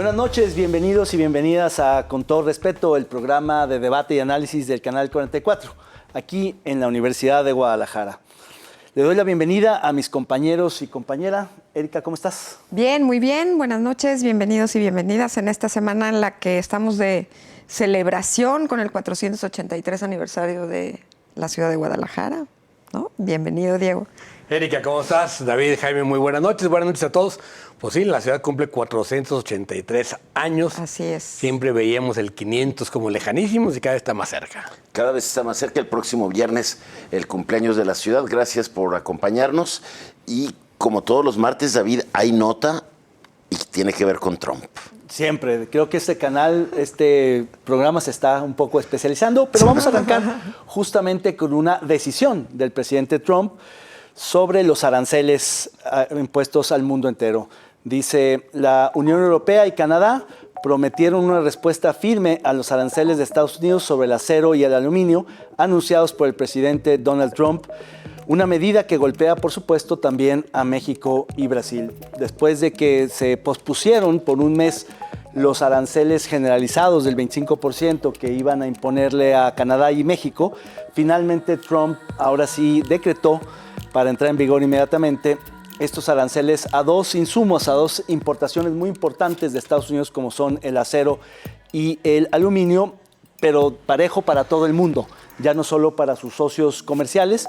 Buenas noches, bienvenidos y bienvenidas a Con todo respeto, el programa de debate y análisis del Canal 44, aquí en la Universidad de Guadalajara. Le doy la bienvenida a mis compañeros y compañera. Erika, ¿cómo estás? Bien, muy bien. Buenas noches, bienvenidos y bienvenidas en esta semana en la que estamos de celebración con el 483 aniversario de la ciudad de Guadalajara, ¿no? Bienvenido, Diego. Erika, ¿cómo estás? David, Jaime, muy buenas noches a todos. Pues sí, la ciudad cumple 483 años. Así es. Siempre veíamos el 500 como lejanísimos y cada vez está más cerca. Cada vez está más cerca. El próximo viernes, el cumpleaños de la ciudad. Gracias por acompañarnos. Y como todos los martes, David, hay nota y tiene que ver con Trump. Siempre. Creo que este programa se está un poco especializando, pero vamos a arrancar justamente con una decisión del presidente Trump sobre los aranceles impuestos al mundo entero. Dice, la Unión Europea y Canadá prometieron una respuesta firme a los aranceles de Estados Unidos sobre el acero y el aluminio anunciados por el presidente Donald Trump, una medida que golpea, por supuesto, también a México y Brasil. Después de que se pospusieron por un mes los aranceles generalizados del 25% que iban a imponerle a Canadá y México, finalmente Trump ahora sí decretó, para entrar en vigor inmediatamente, estos aranceles a dos insumos, a dos importaciones muy importantes de Estados Unidos, como son el acero y el aluminio, pero parejo para todo el mundo, ya no solo para sus socios comerciales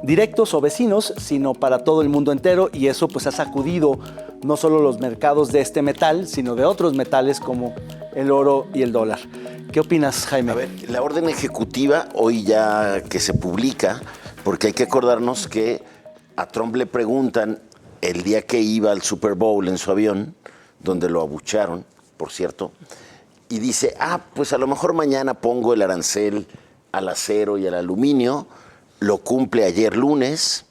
directos o vecinos, sino para todo el mundo entero, y eso pues ha sacudido no solo los mercados de este metal, sino de otros metales como el oro y el dólar. ¿Qué opinas, Jaime? A ver, la orden ejecutiva, hoy ya que se publica, porque hay que acordarnos que a Trump le preguntan el día que iba al Super Bowl en su avión, donde lo abuchearon, por cierto, y dice, pues a lo mejor mañana pongo el arancel al acero y al aluminio, lo cumple ayer lunes,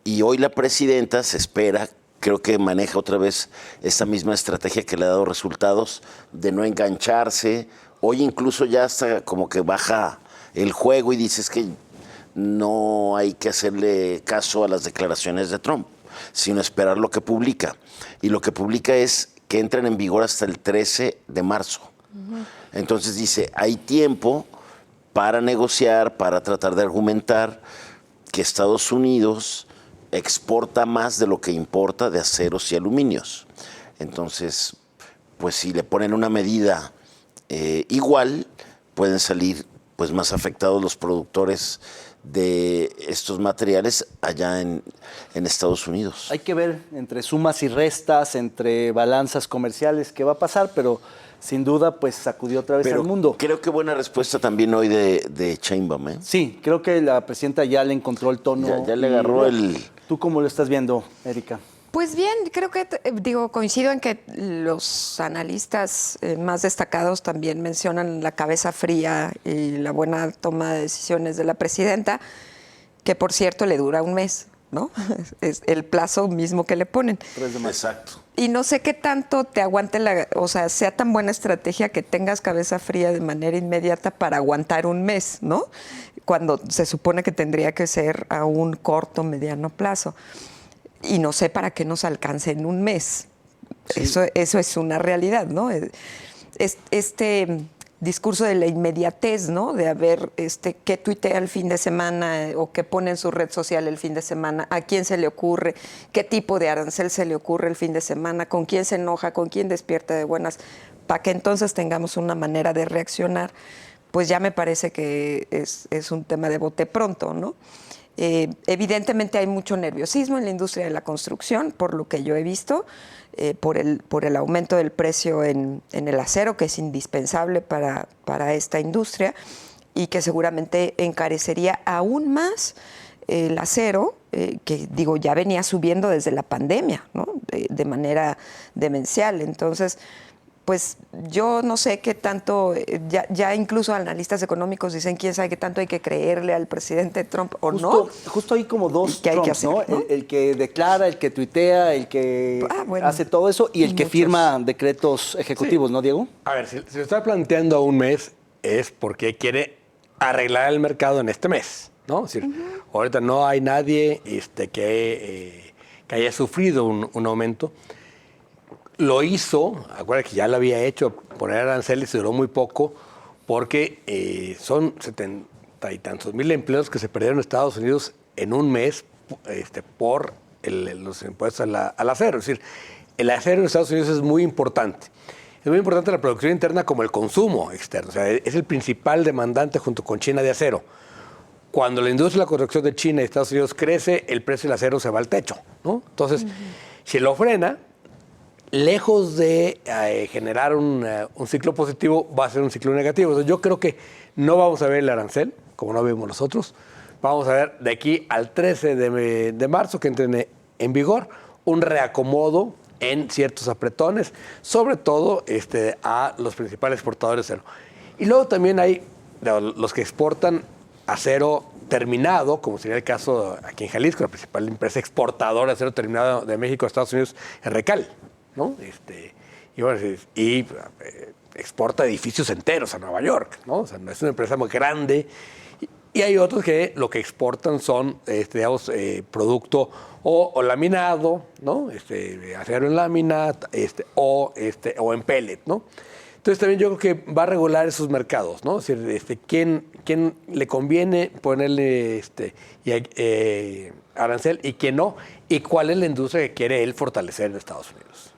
y hoy la presidenta se espera, creo que maneja otra vez esta misma estrategia que le ha dado resultados, de no engancharse. Hoy incluso ya hasta como que baja el juego y dice, es que no hay que hacerle caso a las declaraciones de Trump, sino esperar lo que publica. Y lo que publica es que entran en vigor hasta el 13 de marzo. Entonces dice, hay tiempo para negociar, para tratar de argumentar que Estados Unidos exporta más de lo que importa de aceros y aluminios. Entonces, pues si le ponen una medida igual, pueden salir pues más afectados los productores de estos materiales allá en Estados Unidos. Hay que ver entre sumas y restas, entre balanzas comerciales qué va a pasar, pero sin duda pues sacudió otra vez al mundo. Creo que buena respuesta también hoy de Sheinbaum, ¿eh? Sí, creo que la presidenta ya le encontró el tono. Ya le agarró el... ¿Tú cómo lo estás viendo, Erika? Pues bien, creo que, coincido en que los analistas más destacados también mencionan la cabeza fría y la buena toma de decisiones de la presidenta, que por cierto le dura un mes, ¿no? Es el plazo mismo que le ponen. 3 de marzo. Exacto. Y no sé qué tanto te aguante sea tan buena estrategia que tengas cabeza fría de manera inmediata para aguantar un mes, ¿no? Cuando se supone que tendría que ser a un corto, mediano plazo. Y no sé para qué nos alcance en un mes. Sí. Eso es una realidad, ¿no? Este discurso de la inmediatez, ¿no? De ver qué tuitea el fin de semana o qué pone en su red social el fin de semana, a quién se le ocurre, qué tipo de arancel se le ocurre el fin de semana, con quién se enoja, con quién despierta de buenas, para que entonces tengamos una manera de reaccionar, pues ya me parece que es un tema de bote pronto, ¿no? Evidentemente hay mucho nerviosismo en la industria de la construcción, por lo que yo he visto, por el aumento del precio en el acero, que es indispensable para esta industria y que seguramente encarecería aún más el acero, que ya venía subiendo desde la pandemia, ¿no? De manera demencial. Entonces, pues yo no sé qué tanto, ya incluso analistas económicos dicen quién sabe qué tanto hay que creerle al presidente Trump o no. Justo hay como dos ¿Qué hay Trumps, que hacer, ¿no? ¿no? El que declara, el que tuitea, el que hace todo eso y el que firma decretos ejecutivos, sí. ¿No, Diego? A ver, si lo está planteando a un mes es porque quiere arreglar el mercado en este mes, ¿no? Es decir, ahorita no hay nadie que haya sufrido un aumento. lo hizo, acuérdate que ya lo había hecho, poner aranceles y duró muy poco, porque son 70 y tantos mil empleos que se perdieron en Estados Unidos en un mes por los impuestos al acero. Es decir, el acero en Estados Unidos es muy importante. Es muy importante la producción interna como el consumo externo. O sea, es el principal demandante junto con China de acero. Cuando la industria de la construcción de China y Estados Unidos crece, el precio del acero se va al techo, ¿no? Entonces, si lo frena, lejos de generar un ciclo positivo, va a ser un ciclo negativo. Entonces, yo creo que no vamos a ver el arancel, como no vimos nosotros. Vamos a ver de aquí al 13 de marzo, que entre en vigor, un reacomodo en ciertos apretones, sobre todo a los principales exportadores de acero. Y luego también hay los que exportan acero terminado, como sería el caso aquí en Jalisco, la principal empresa exportadora de acero terminado de México a Estados Unidos es Recal, ¿no? Exporta edificios enteros a Nueva York, ¿no? O sea, no es una empresa muy grande. Y hay otros que lo que exportan son, producto o laminado, ¿no? Acero en lámina, o en pellet, ¿no? Entonces también yo creo que va a regular esos mercados, ¿no? Es decir, ¿quién le conviene ponerle arancel y quién no? Y cuál es la industria que quiere él fortalecer en Estados Unidos.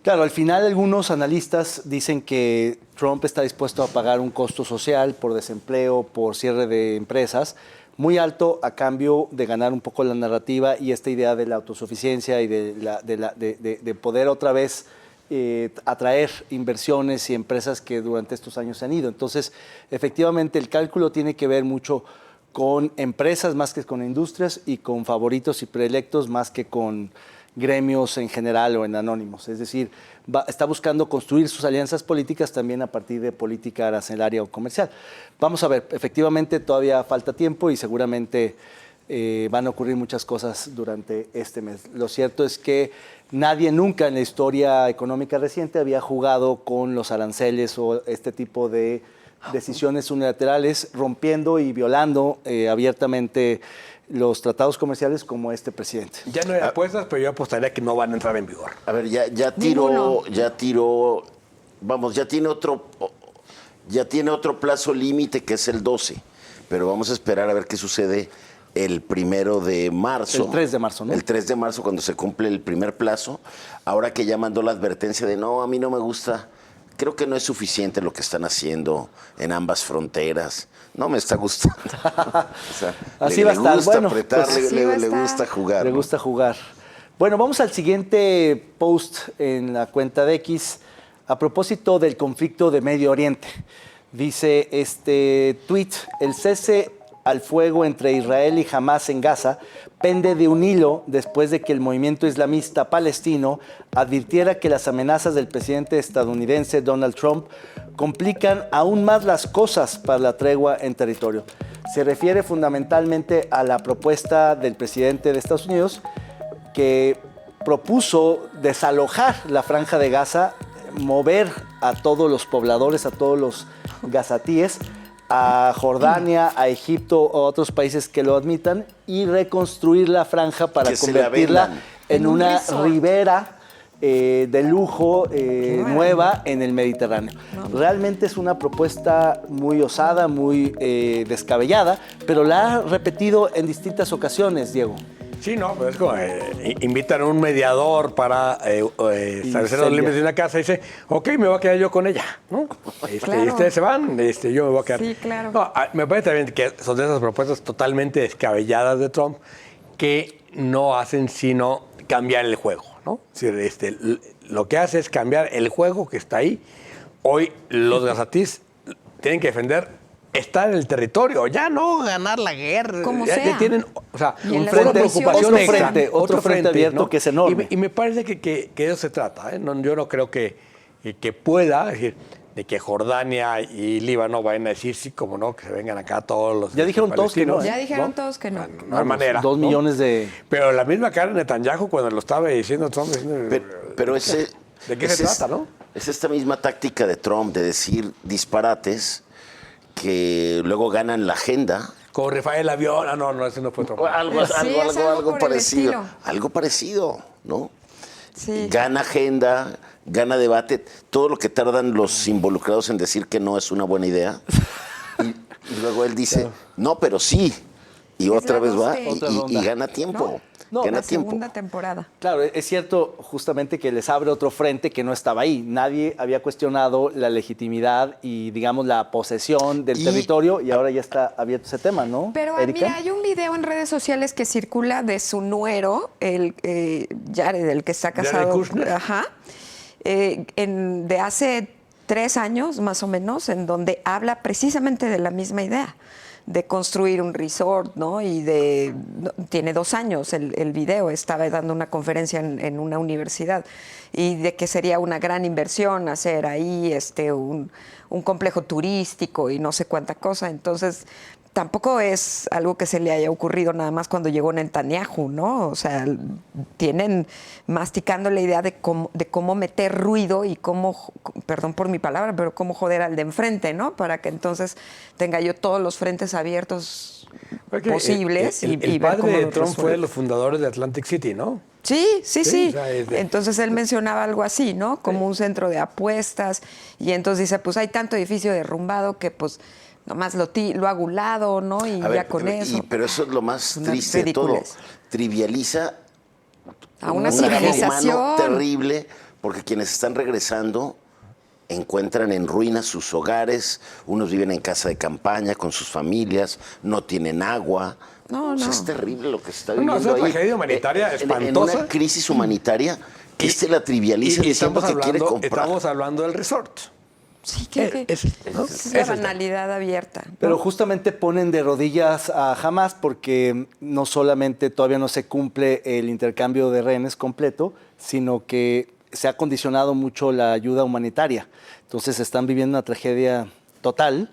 Claro, al final algunos analistas dicen que Trump está dispuesto a pagar un costo social por desempleo, por cierre de empresas, muy alto a cambio de ganar un poco la narrativa y esta idea de la autosuficiencia y de poder otra vez atraer inversiones y empresas que durante estos años se han ido. Entonces, efectivamente, el cálculo tiene que ver mucho con empresas más que con industrias y con favoritos y preelectos más que con gremios en general o en anónimos. Es decir, está buscando construir sus alianzas políticas también a partir de política arancelaria o comercial. Vamos a ver, efectivamente todavía falta tiempo y seguramente van a ocurrir muchas cosas durante este mes. Lo cierto es que nadie nunca en la historia económica reciente había jugado con los aranceles o este tipo de decisiones unilaterales, rompiendo y violando abiertamente los tratados comerciales como este presidente. Ya no hay apuestas, pero yo apostaría que no van a entrar en vigor. A ver, ya tiró, vamos, ya tiene otro plazo límite que es el 12, pero vamos a esperar a ver qué sucede el 1 de marzo. El 3 de marzo, ¿no? El 3 de marzo, cuando se cumple el primer plazo, ahora que ya mandó la advertencia de no, a mí no me gusta, creo que no es suficiente lo que están haciendo en ambas fronteras. No me está gustando. O sea, así va a estar. Le gusta bueno, apretar, pues, le gusta jugar. Le gusta jugar. Bueno, vamos al siguiente post en la cuenta de X a propósito del conflicto de Medio Oriente. Dice este tuit: el cese al fuego entre Israel y Hamás en Gaza pende de un hilo después de que el movimiento islamista palestino advirtiera que las amenazas del presidente estadounidense Donald Trump complican aún más las cosas para la tregua en territorio. Se refiere fundamentalmente a la propuesta del presidente de Estados Unidos que propuso desalojar la Franja de Gaza, mover a todos los pobladores, a todos los gazatíes, a Jordania, a Egipto o a otros países que lo admitan y reconstruir la franja para convertirla en una ribera de lujo nueva en el Mediterráneo. Realmente es una propuesta muy osada, muy descabellada, pero la ha repetido en distintas ocasiones, Diego. Sí, no, pero es como invitan a un mediador para establecer los límites de una casa y dice, ok, me voy a quedar yo con ella, ¿no? Claro. Y ustedes se van, yo me voy a quedar. Sí, claro. No, me parece también que son de esas propuestas totalmente descabelladas de Trump que no hacen sino cambiar el juego, ¿no? Es decir, lo que hace es cambiar el juego que está ahí. Hoy los gazatíes tienen que defender estar en el territorio, ya no ganar la guerra. Como ya sea. Tienen, o sea, un frente, otro frente abierto, ¿no? que es enorme. Y me parece que de eso se trata. No, yo no creo que pueda, es decir, de que Jordania y Líbano vayan a decir sí, como no, que se vengan acá todos los. Ya dijeron todos que no. Ya dijeron todos que no. No hay manera. 2 millones de. Pero la misma cara de Netanyahu cuando lo estaba diciendo Trump. Pero ¿de qué se trata, no? Es esta misma táctica de Trump de decir disparates que luego ganan la agenda. Como Rafael Avión. No, ese no fue Trump. Algo por el parecido. estilo. Algo parecido, ¿no? Sí. Gana agenda, gana debate, todo lo que tardan los involucrados en decir que no es una buena idea. Y luego él dice, no, pero sí. Y otra vez va y gana tiempo. No, gana la tiempo. segunda temporada. Claro, es cierto justamente que les abre otro frente que no estaba ahí. Nadie había cuestionado la legitimidad y, digamos, la posesión del territorio y ahora ya está abierto ese tema, ¿no, Pero Erika? mira, hay un video en redes sociales que circula de su nuero, el Jared, el que está Jared casado. Kushner. Ajá. De hace 3 años, más o menos, en donde habla precisamente de la misma idea, de construir un resort, ¿no? Tiene 2 años el video, estaba dando una conferencia en una universidad, y de que sería una gran inversión hacer ahí un complejo turístico y no sé cuánta cosa. Entonces, tampoco es algo que se le haya ocurrido nada más cuando llegó Netanyahu, ¿no? O sea, tienen masticando la idea de cómo meter ruido y cómo, perdón por mi palabra, pero cómo joder al de enfrente, ¿no? Para que entonces tenga yo todos los frentes abiertos posibles. El ver padre cómo de lo Trump fue de resuelve. los fundadores de Atlantic City, ¿no? Sí. O sea, Entonces él mencionaba algo así, ¿no? Como un centro de apuestas. Y entonces dice, pues hay tanto edificio derrumbado que pues nomás lo hago a un lado, ¿no? Y A ver, ya con eso. pero eso es lo más Una triste de todo. ridiculez. Trivializa A una un drama civilización. humano terrible, porque quienes están regresando encuentran en ruinas sus hogares, unos viven en casa de campaña con sus familias, no tienen agua. No, O sea, no. es terrible lo que se está No, viviendo es una ahí. tragedia humanitaria En espantosa. una crisis humanitaria que la trivializa diciendo que quiere comprar. estamos hablando del resort. Sí, ¿no? es la banalidad abierta, ¿no? Pero justamente ponen de rodillas a Hamas porque no solamente todavía no se cumple el intercambio de rehenes completo, sino que se ha condicionado mucho la ayuda humanitaria. Entonces están viviendo una tragedia total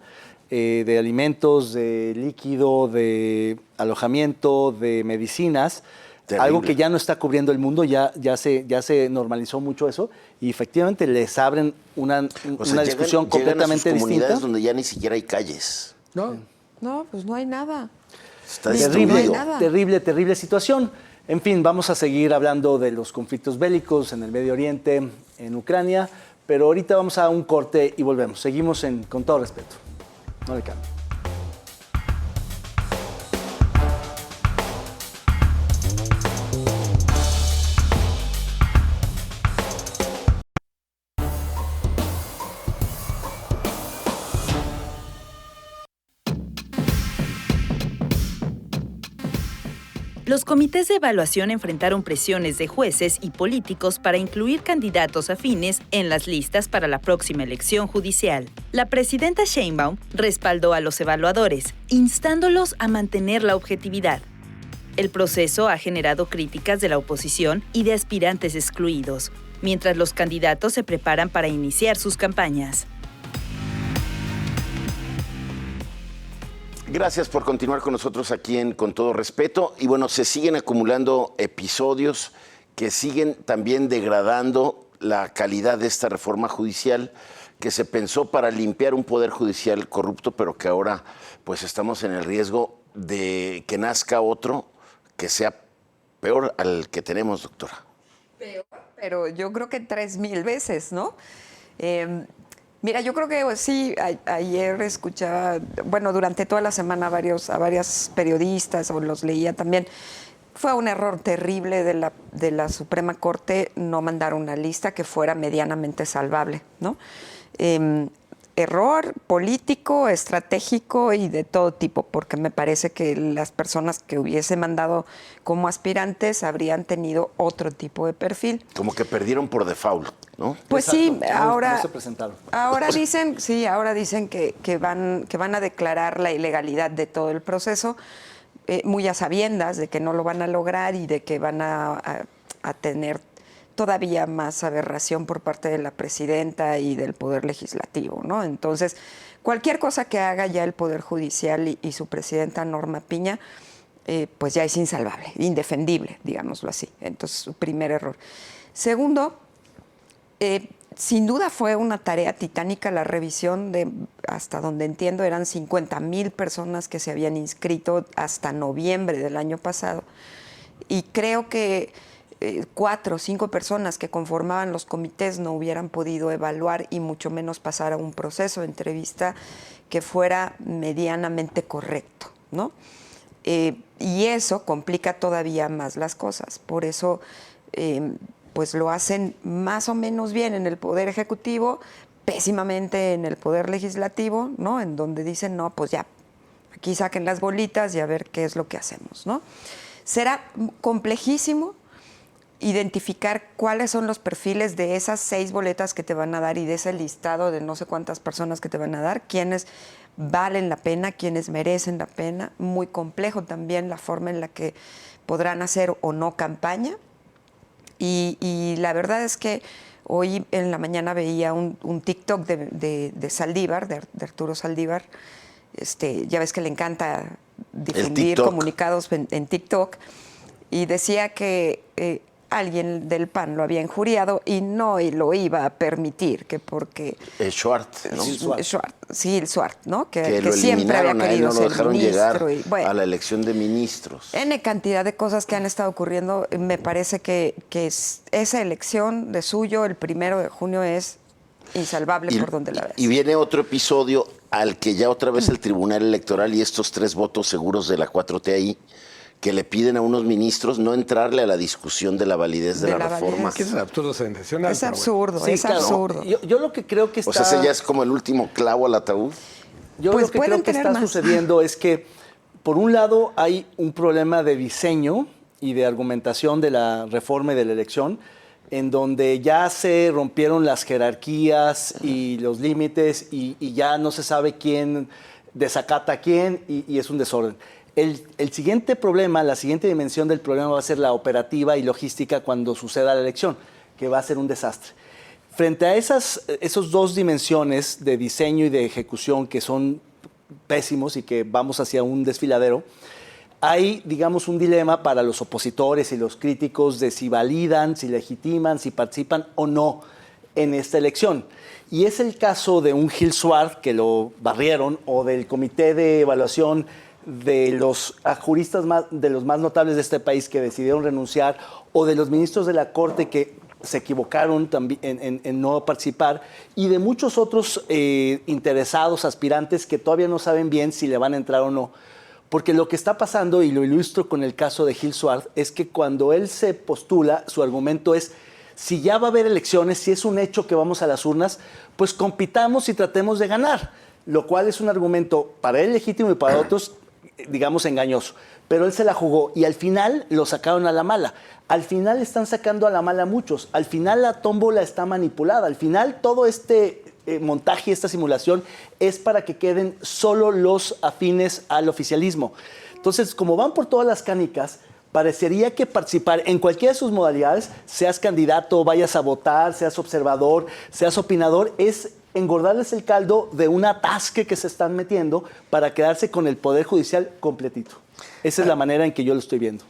de alimentos, de líquido, de alojamiento, de medicinas. Terrible. Algo que ya no está cubriendo el mundo, ya se normalizó mucho eso y efectivamente les abren una O sea, discusión llegan completamente a sus comunidades distinta. donde ya ni siquiera hay calles. ¿No? No, pues no hay nada. Está Terrible, No hay destruido. nada. terrible situación. En fin, vamos a seguir hablando de los conflictos bélicos en el Medio Oriente, en Ucrania, pero ahorita vamos a un corte y volvemos. Seguimos con todo respeto. No le cambie. Los comités de evaluación enfrentaron presiones de jueces y políticos para incluir candidatos afines en las listas para la próxima elección judicial. La presidenta Sheinbaum respaldó a los evaluadores, instándolos a mantener la objetividad. El proceso ha generado críticas de la oposición y de aspirantes excluidos, mientras los candidatos se preparan para iniciar sus campañas. Gracias por continuar con nosotros aquí en Con Todo Respeto. Y bueno, se siguen acumulando episodios que siguen también degradando la calidad de esta reforma judicial que se pensó para limpiar un poder judicial corrupto, pero que ahora pues estamos en el riesgo de que nazca otro que sea peor al que tenemos, doctora. Peor, pero yo creo que 3,000 veces, ¿no? Mira, yo creo que sí, ayer escuchaba, bueno, durante toda la semana a varias periodistas, o los leía también. Fue un error terrible de la Suprema Corte no mandar una lista que fuera medianamente salvable, ¿no? Error político, estratégico y de todo tipo, porque me parece que las personas que hubiese mandado como aspirantes habrían tenido otro tipo de perfil. Como que perdieron por default, ¿no? Pues Exacto, sí, ahora no se presentaron. Ahora dicen que van a declarar la ilegalidad de todo el proceso, muy a sabiendas de que no lo van a lograr y de que van a tener todavía más aberración por parte de la presidenta y del Poder Legislativo, ¿no? Entonces, cualquier cosa que haga ya el Poder Judicial y su presidenta Norma Piña, pues ya es insalvable, indefendible, digámoslo así. Entonces, su primer error. Segundo, sin duda fue una tarea titánica la revisión de, hasta donde entiendo, eran 50,000 personas que se habían inscrito hasta noviembre del año pasado. Y creo que 4 o 5 personas que conformaban los comités no hubieran podido evaluar y mucho menos pasar a un proceso de entrevista que fuera medianamente correcto, ¿no? Y eso complica todavía más las cosas. Por eso, pues lo hacen más o menos bien en el Poder Ejecutivo, pésimamente en el Poder Legislativo, ¿no? En donde dicen, no, pues ya, aquí saquen las bolitas y a ver qué es lo que hacemos, ¿no? Será complejísimo identificar cuáles son los perfiles de esas 6 boletas que te van a dar y de ese listado de no sé cuántas personas que te van a dar, quiénes valen la pena, quiénes merecen la pena. Muy complejo también la forma en la que podrán hacer o no campaña. Y la verdad es que hoy en la mañana veía un TikTok de Saldívar, de Arturo Saldívar. Ya ves que le encanta difundir comunicados en TikTok. Y decía que alguien del PAN lo había injuriado y no lo iba a permitir, que porque... Schwartz, ¿no? Schwartz, ¿no? Que lo siempre había eliminaron a él, querido no lo ser dejaron ministro. llegar Bueno, a la elección de ministros. N cantidad de cosas que han estado ocurriendo. Me parece que esa elección de suyo, el 1 de junio, es insalvable por donde la ves. Y viene otro episodio al que ya otra vez el Tribunal Electoral y estos 3 votos seguros de la 4T ahí, que le piden a unos ministros no entrarle a la discusión de la validez de la reforma. Que es absurdo sensacional. Es absurdo, Sí, es claro. absurdo. Yo lo que creo que está... O sea, ese ya es como el último clavo al ataúd. Yo Pues lo que pueden creo que tener está más. sucediendo es que, por un lado, hay un problema de diseño y de argumentación de la reforma y de la elección, en donde ya se rompieron las jerarquías y los límites y ya no se sabe quién desacata a quién y es un desorden. El siguiente problema, la siguiente dimensión del problema va a ser la operativa y logística cuando suceda la elección, que va a ser un desastre. Frente a esas 2 dimensiones de diseño y de ejecución que son pésimos y que vamos hacia un desfiladero, hay, digamos, un dilema para los opositores y los críticos de si validan, si legitiman, si participan o no en esta elección. Y es el caso de un Gil Swart, que lo barrieron, o del Comité de Evaluación de los juristas de los más notables de este país que decidieron renunciar, o de los ministros de la Corte que se equivocaron también en no participar, y de muchos otros interesados, aspirantes, que todavía no saben bien si le van a entrar o no. Porque lo que está pasando, y lo ilustro con el caso de Gil Swart, es que cuando él se postula, su argumento es: si ya va a haber elecciones, si es un hecho que vamos a las urnas, pues compitamos y tratemos de ganar. Lo cual es un argumento para él legítimo y para otros, digamos, engañoso. Pero él se la jugó y al final lo sacaron a la mala. Al final están sacando a la mala a muchos. Al final la tómbola está manipulada. Al final todo este montaje, esta simulación, es para que queden solo los afines al oficialismo. Entonces, como van por todas las canicas, parecería que participar en cualquiera de sus modalidades, seas candidato, vayas a votar, seas observador, seas opinador, es engordarles el caldo de un atasque que se están metiendo para quedarse con el Poder Judicial completito. Esa es la manera en que yo lo estoy viendo.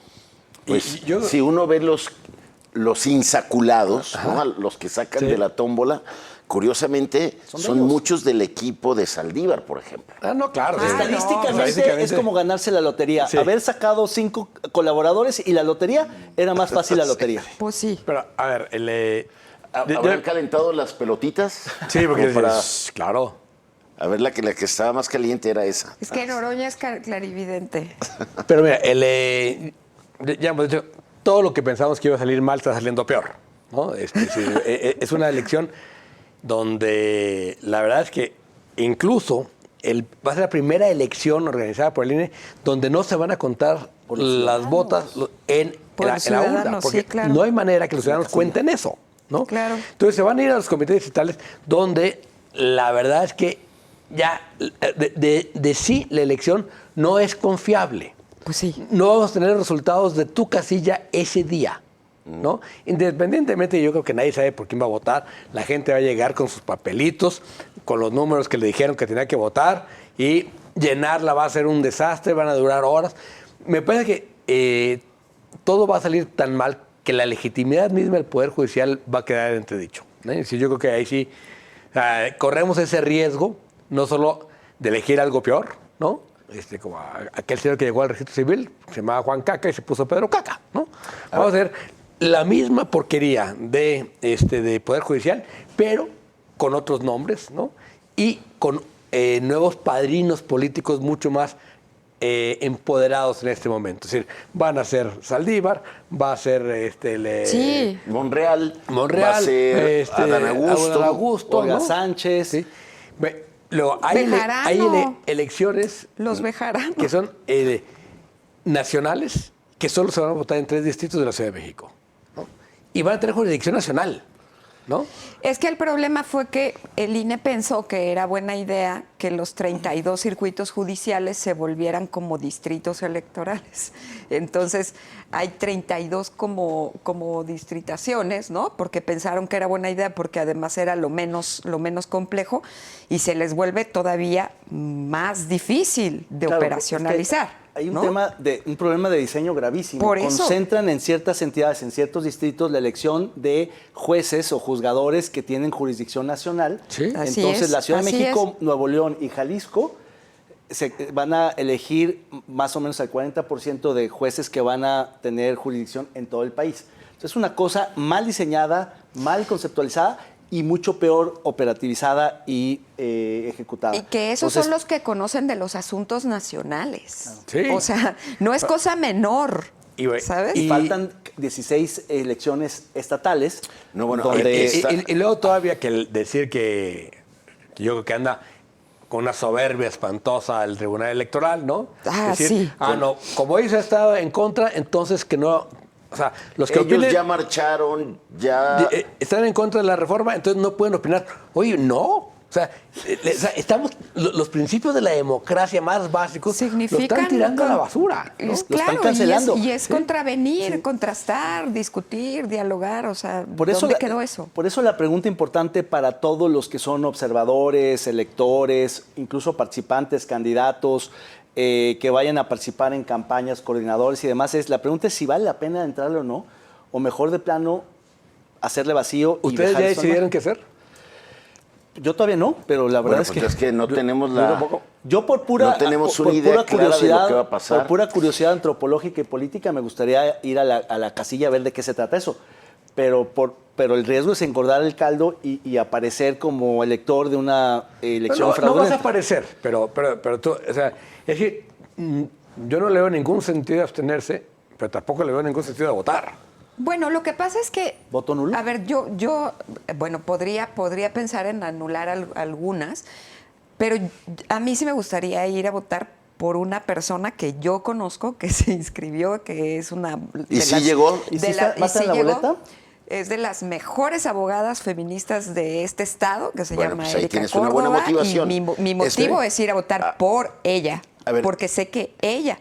Pues si uno ve los insaculados, ¿no? Los que sacan de la tómbola, curiosamente son muchos del equipo de Saldívar, por ejemplo. No, claro. Estadísticamente es como ganarse la lotería. Sí. Haber sacado 5 colaboradores y la lotería era más fácil la lotería. Pues sí. Pero, a ver, ¿habrán calentado las pelotitas? Sí, porque claro. A ver, la que estaba más caliente era esa. Es que Noroña es clarividente. Pero mira, ya hemos dicho, todo lo que pensamos que iba a salir mal está saliendo peor, ¿no? Es una elección donde la verdad es que incluso va a ser la primera elección organizada por el INE donde no se van a contar las botas en la urna, porque sí, claro. no hay manera que los ciudadanos cuenten eso, ¿no? Claro. Entonces se van a ir a los comités distritales donde la verdad es que ya de sí la elección no es confiable. Pues sí. No vamos a tener resultados de tu casilla ese día, ¿no? Independientemente, yo creo que nadie sabe por quién va a votar. La gente va a llegar con sus papelitos, con los números que le dijeron que tenía que votar, y llenarla va a ser un desastre, van a durar horas. Me parece que todo va a salir tan mal que la legitimidad misma del Poder Judicial va a quedar en entredicho, ¿no? Sí, yo creo que ahí sí corremos ese riesgo, no solo de elegir algo peor, ¿no? Como aquel señor que llegó al registro civil, se llamaba Juan Caca y se puso Pedro Caca, ¿no? Vamos a ver la misma porquería de Poder Judicial, pero con otros nombres, ¿no? Y con nuevos padrinos políticos mucho más empoderados en este momento. Es decir, van a ser Saldívar, va a ser Sí. Monreal, va a ser Adán Augusto, Olga ¿no? Sánchez. Sí. Luego, hay Bejarano. elecciones Los Bejarano. que son nacionales, que solo se van a votar en 3 distritos de la Ciudad de México, ¿no? Y van a tener jurisdicción nacional, ¿no? Es que el problema fue que el INE pensó que era buena idea que los 32 circuitos judiciales se volvieran como distritos electorales. Entonces, hay 32 como distritaciones, ¿no? Porque pensaron que era buena idea, porque además era lo menos complejo, y se les vuelve todavía más difícil de Claro, operacionalizar. es que hay un ¿no? un problema de diseño gravísimo. Por eso. Concentran en ciertas entidades, en ciertos distritos, la elección de jueces o juzgadores que tienen jurisdicción nacional. Sí. Así Entonces, es, la Ciudad de así México, Nuevo León y Jalisco van a elegir más o menos al 40% de jueces que van a tener jurisdicción en todo el país. Entonces, es una cosa mal diseñada, mal conceptualizada y mucho peor operativizada y ejecutada. Y que esos Entonces, son los que conocen de los asuntos nacionales. Sí. O sea, no es cosa menor, ¿sabes? Y faltan 16 elecciones estatales. No, bueno, donde Y luego todavía decir que yo creo que anda con una soberbia espantosa al Tribunal Electoral, ¿no? Ah, decir, sí. no, como ellos han estado en contra, entonces que no... O sea, los que ellos opinen, ya marcharon, ya... están en contra de la reforma, entonces no pueden opinar. Oye, no. O sea, estamos... Los principios de la democracia más básicos Significan lo están tirando a la basura, ¿no? Es, Lo están claro, cancelando. y es contravenir, contrastar, discutir, dialogar, o sea, Por eso ¿dónde quedó eso? Por eso la pregunta importante para todos los que son observadores, electores, incluso participantes, candidatos, que vayan a participar en campañas, coordinadores y demás, la pregunta es si vale la pena entrarle o no, o mejor de plano hacerle vacío. ¿Ustedes ya decidieron qué hacer? Yo todavía no, pero la verdad Bueno, es pues que... es que no tenemos la... Yo por pura, No tenemos por una idea pura clara de lo curiosidad, que va a pasar. por pura curiosidad antropológica y política, me gustaría ir a la casilla a ver de qué se trata eso. Pero el riesgo es engordar el caldo y aparecer como elector de una elección No fraudulenta. vas a aparecer, pero tú, o sea, es que yo no le veo ningún sentido de abstenerse, pero tampoco le veo ningún sentido de votar. Bueno, lo que pasa es que... ¿Voto nulo? A ver, bueno, podría pensar en anular algunas, pero a mí sí me gustaría ir a votar por una persona que yo conozco, que se inscribió, que es una... ¿Y sí llegó? ¿Y sí va a estar en la boleta? Es de las mejores abogadas feministas de este estado, que se Bueno, llama pues ahí Erika tienes una buena Córdoba, motivación. y mi motivo es ir a votar por ella, a ver. porque sé que ella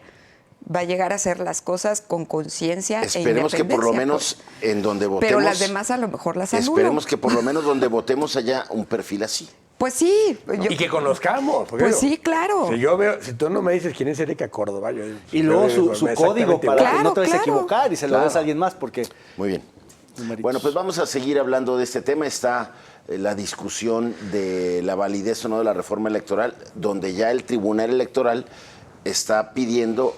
va a llegar a hacer las cosas con conciencia e Esperemos que por lo independencia, menos en donde votemos... pero las demás a lo mejor las anulo. Esperemos que por lo menos donde votemos haya un perfil así. Pues sí. Y que conozcamos. porque Pues digo, sí, claro. Si tú no me dices quién es Erika Córdoba, Y luego su código para que Claro, no te vayas a claro. equivocar y se lo des a alguien más, porque... Muy bien. Numeritos. Bueno, pues vamos a seguir hablando de este tema. Está la discusión de la validez o no de la reforma electoral, donde ya el Tribunal Electoral está pidiendo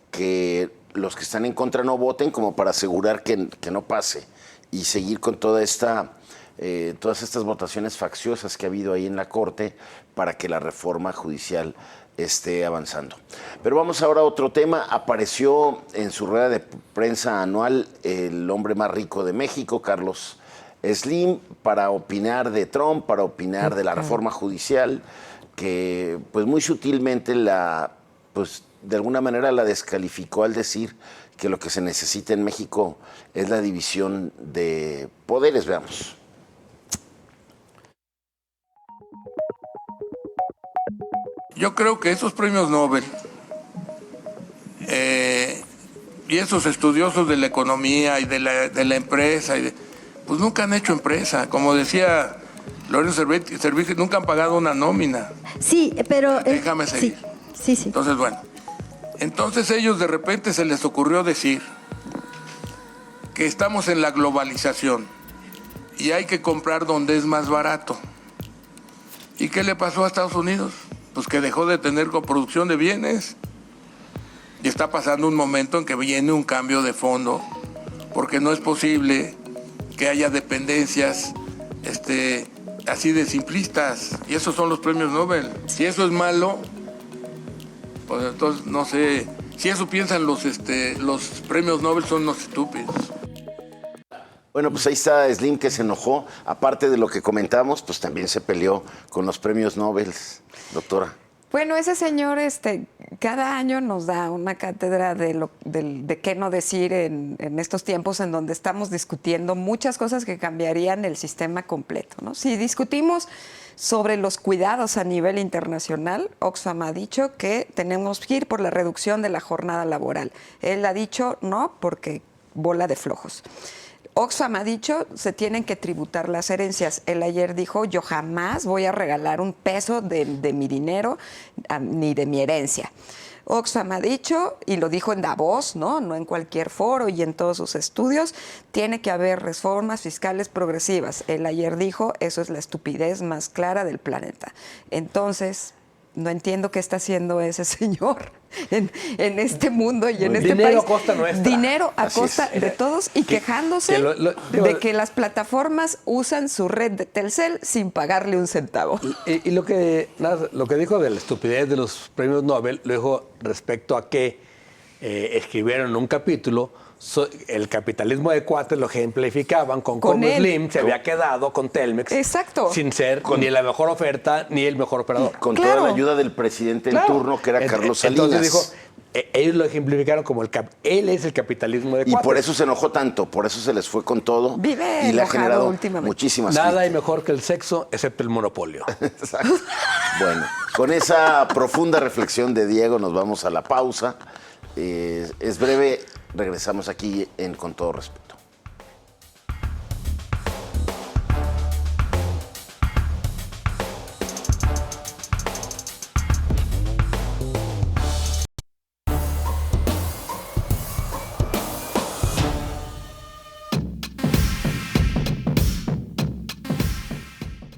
que los que están en contra no voten como para asegurar que no pase y seguir con todas estas votaciones facciosas que ha habido ahí en la Corte para que la reforma judicial esté avanzando. Pero vamos ahora a otro tema. Apareció en su rueda de prensa anual el hombre más rico de México, Carlos Slim, para opinar de Trump, para opinar de la reforma judicial, que pues muy sutilmente de alguna manera la descalificó al decir que lo que se necesita en México es la división de poderes. Veamos. Yo creo que esos premios Nobel y esos estudiosos de la economía y de la empresa, pues nunca han hecho empresa. Como decía Lorenzo Cerviti, nunca han pagado una nómina. Sí, pero... Déjame seguir. Sí. Entonces, bueno. Entonces ellos de repente se les ocurrió decir que estamos en la globalización y hay que comprar donde es más barato. ¿Y qué le pasó a Estados Unidos? Pues que dejó de tener coproducción de bienes y está pasando un momento en que viene un cambio de fondo porque no es posible que haya dependencias así de simplistas, y esos son los premios Nobel. Si eso es malo, pues entonces no sé, si eso piensan los premios Nobel, son unos estúpidos. Bueno, pues ahí está Slim, que se enojó. Aparte de lo que comentamos, pues también se peleó con los premios Nobel, doctora. Bueno, ese señor cada año nos da una cátedra de qué no decir en estos tiempos en donde estamos discutiendo muchas cosas que cambiarían el sistema completo, ¿no? Si discutimos sobre los cuidados a nivel internacional, Oxfam ha dicho que tenemos que ir por la reducción de la jornada laboral. Él ha dicho no, porque bola de flojos. Oxfam ha dicho se tienen que tributar las herencias. Él ayer dijo, yo jamás voy a regalar un peso de mi dinero ni de mi herencia. Oxfam ha dicho, y lo dijo en Davos, no en cualquier foro y en todos sus estudios, tiene que haber reformas fiscales progresivas. Él ayer dijo, eso es la estupidez más clara del planeta. Entonces, no entiendo qué está haciendo ese señor en este mundo y en este país. Dinero a costa nuestra. Dinero a costa de todos y quejándose de que las plataformas usan su red de Telcel sin pagarle un centavo. Y lo que dijo de la estupidez de los premios Nobel, lo dijo respecto a que escribieron un capítulo. El capitalismo de cuates lo ejemplificaban con cómo Slim se había quedado con Telmex. Exacto. Sin ser ni la mejor oferta ni el mejor operador. Con toda la ayuda del presidente en turno, que era Carlos Salinas. Entonces dijo, ellos lo ejemplificaron como él es el capitalismo de cuates. Y por eso se enojó tanto, por eso se les fue con todo. Vive y le ha generado últimamente muchísimas Nada hay mejor que el sexo, excepto el monopolio. Exacto. Bueno, con esa profunda reflexión de Diego nos vamos a la pausa. Es breve, regresamos aquí en Con Todo Respeto.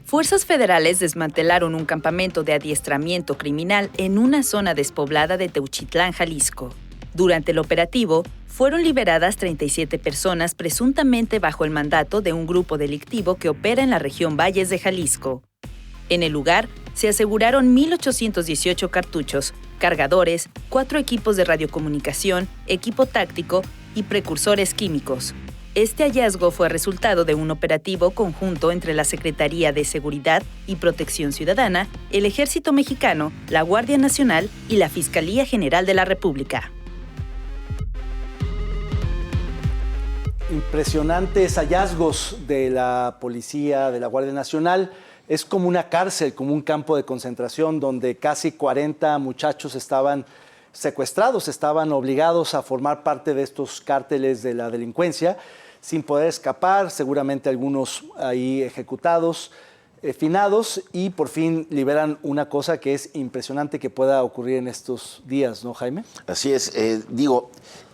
Fuerzas federales desmantelaron un campamento de adiestramiento criminal en una zona despoblada de Teuchitlán, Jalisco. Durante el operativo, fueron liberadas 37 personas presuntamente bajo el mandato de un grupo delictivo que opera en la región Valles de Jalisco. En el lugar, se aseguraron 1,818 cartuchos, cargadores, 4 equipos de radiocomunicación, equipo táctico y precursores químicos. Este hallazgo fue resultado de un operativo conjunto entre la Secretaría de Seguridad y Protección Ciudadana, el Ejército Mexicano, la Guardia Nacional y la Fiscalía General de la República. Impresionantes hallazgos de la policía, de la Guardia Nacional. Es como una cárcel, como un campo de concentración donde casi 40 muchachos estaban secuestrados, estaban obligados a formar parte de estos cárteles de la delincuencia sin poder escapar, seguramente algunos ahí ejecutados, finados, y por fin liberan una cosa que es impresionante que pueda ocurrir en estos días, ¿no, Jaime? Así es,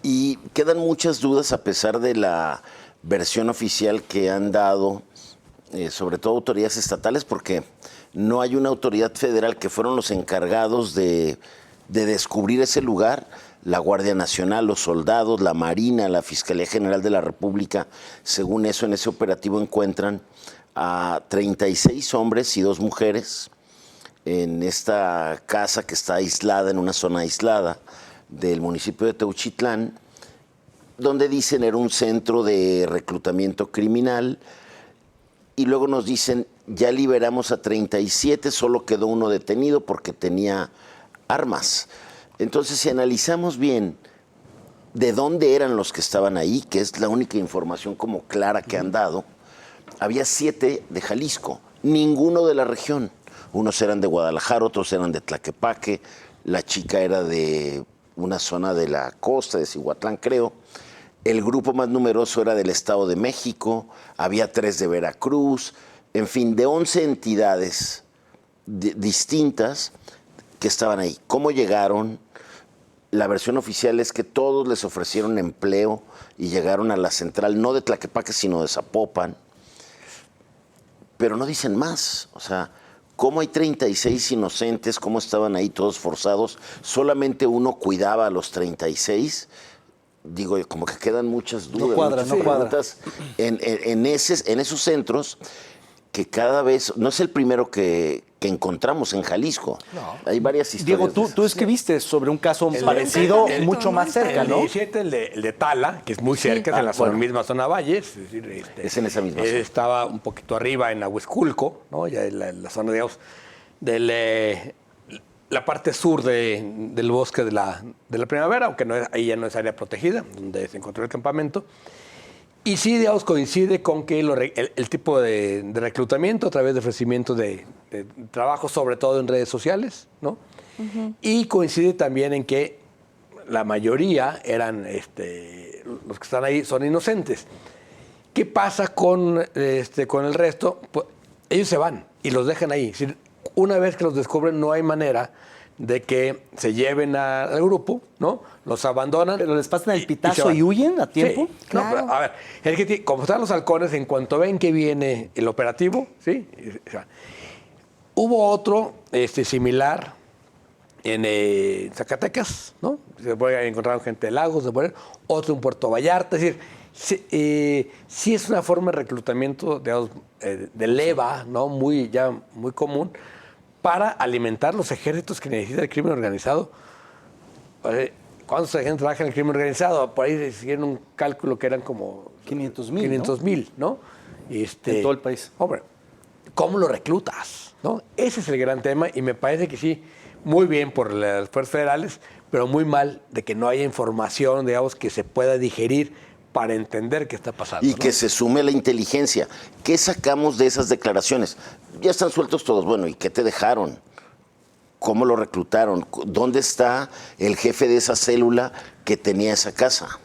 y quedan muchas dudas a pesar de la versión oficial que han dado, sobre todo autoridades estatales, porque no hay una autoridad federal que fueron los encargados de descubrir ese lugar. La Guardia Nacional, los soldados, la Marina, la Fiscalía General de la República, según eso, en ese operativo encuentran a 36 hombres y 2 mujeres en esta casa que está aislada, en una zona aislada del municipio de Teuchitlán, donde dicen era un centro de reclutamiento criminal, y luego nos dicen, ya liberamos a 37, solo quedó uno detenido porque tenía armas. Entonces, si analizamos bien de dónde eran los que estaban ahí, que es la única información como clara que han dado, había 7 de Jalisco, ninguno de la región. Unos eran de Guadalajara, otros eran de Tlaquepaque, la chica era de una zona de la costa, de Cihuatlán, creo. El grupo más numeroso era del Estado de México, había 3 de Veracruz, en fin, de 11 entidades distintas que estaban ahí. ¿Cómo llegaron? La versión oficial es que todos les ofrecieron empleo y llegaron a la central, no de Tlaquepaque, sino de Zapopan. Pero no dicen más. O sea, ¿cómo hay 36 inocentes? ¿Cómo estaban ahí todos forzados? Solamente uno cuidaba a los 36. digo, como que quedan muchas dudas, No cuadra, muchas no cuadra. preguntas en esos centros que cada vez, no es el primero que encontramos en Jalisco. Hay varias historias. Diego, de tú esas. escribiste sobre un caso parecido, mucho más cerca, El ¿no? 17, el de Tala, que es muy cerca, es en la misma zona Valles. Es decir, Es en esa misma zona. Estaba un poquito arriba en Ahuesculco, ¿no? Ya en la zona, digamos, de la parte sur del bosque de la Primavera, aunque ahí ya no es área protegida, donde se encontró el campamento. Y sí, digamos, coincide con que el tipo de reclutamiento a través de ofrecimiento de trabajo, sobre todo en redes sociales, ¿no? Y coincide también en que la mayoría eran, los que están ahí son inocentes. ¿Qué pasa con el resto? Pues, ellos se van y los dejan ahí. Es decir, una vez que los descubren, no hay manera de que se lleven al grupo, ¿no? Los abandonan. Pero les pasan el se pitazo van. y huyen a tiempo. Sí. Claro. No, pero, a ver, es que como están los halcones, en cuanto ven que viene el operativo, ¿sí? O sea, hubo otro similar en Zacatecas, ¿no? Se puede encontrar gente de Lagos, otro en Puerto Vallarta. Es decir, sí es una forma de reclutamiento, digamos, de leva, ¿no? Muy común, para alimentar los ejércitos que necesita el crimen organizado. ¿Cuántos gente trabaja en el crimen organizado? Por ahí hicieron un cálculo que eran como 500,000, 500,000, ¿no? En todo el país. Hombre, ¿cómo lo reclutas? ¿No? Ese es el gran tema y me parece que sí, muy bien por las fuerzas federales, pero muy mal de que no haya información, digamos, que se pueda digerir para entender qué está pasando. Y ¿no? que se sume la inteligencia. ¿Qué sacamos de esas declaraciones? Ya están sueltos todos. Bueno, ¿y qué te dejaron? ¿Cómo lo reclutaron? ¿Dónde está el jefe de esa célula que tenía esa casa?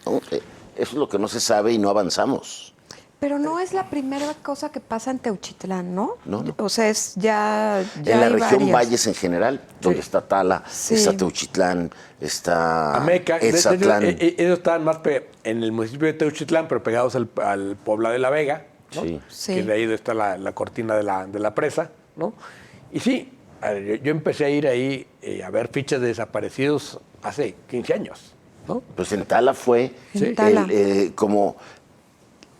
¿No? Eso es lo que no se sabe y no avanzamos. Pero no es la primera cosa que pasa en Teuchitlán, ¿no? No. O sea, es ya En la hay región varias. Valles en general, donde está Tala, Sí. está Teuchitlán, está Ameca, Etzatlán. ellos estaban más en el municipio de Teuchitlán, pero pegados al poblado de La Vega, ¿no? Sí. Sí. Que de ahí está la cortina de la presa, ¿no? Y sí, a ver, yo empecé a ir ahí a ver fichas de desaparecidos hace 15 años, ¿no? Pues en Tala fue En Tala. como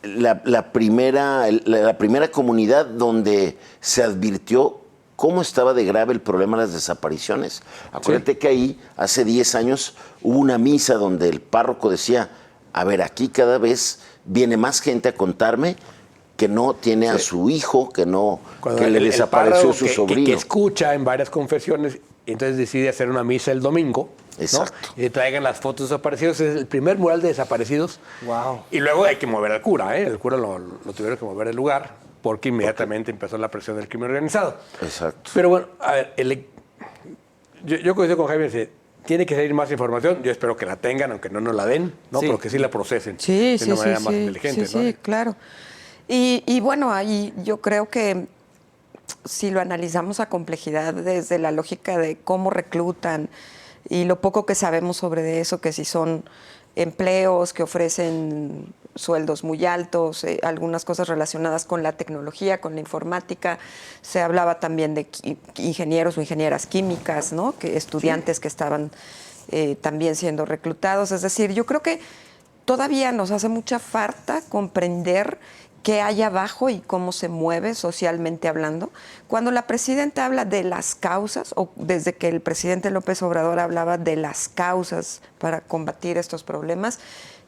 la primera comunidad donde se advirtió cómo estaba de grave el problema de las desapariciones. Acuérdate que ahí, hace 10 años, hubo una misa donde el párroco decía, a ver, aquí cada vez viene más gente a contarme que no tiene a su hijo, que le desapareció párroco su que sobrino. escucha en varias confesiones, y entonces decide hacer una misa el domingo, ¿no? Exacto. Y traigan las fotos de desaparecidos. Es el primer mural de desaparecidos. Wow. Y luego hay que mover al cura, ¿eh? El cura lo tuvieron que mover del lugar porque inmediatamente empezó la presión del crimen organizado. Exacto. Pero bueno, a ver, yo coincido con Jaime, dice, tiene que salir más información. Yo espero que la tengan, aunque no nos la den, ¿no? Sí. Pero que sí la procesen Sí, de una manera más inteligente, sí, ¿no? sí, claro. Y bueno, ahí yo creo que si lo analizamos a complejidad desde la lógica de cómo reclutan y lo poco que sabemos sobre eso, que si son empleos que ofrecen sueldos muy altos, algunas cosas relacionadas con la tecnología, con la informática. Se hablaba también de ingenieros o ingenieras químicas, ¿no? Que estudiantes que estaban también siendo reclutados. Es decir, yo creo que todavía nos hace mucha falta comprender qué hay abajo y cómo se mueve socialmente hablando. Cuando la presidenta habla de las causas, o desde que el presidente López Obrador hablaba de las causas para combatir estos problemas,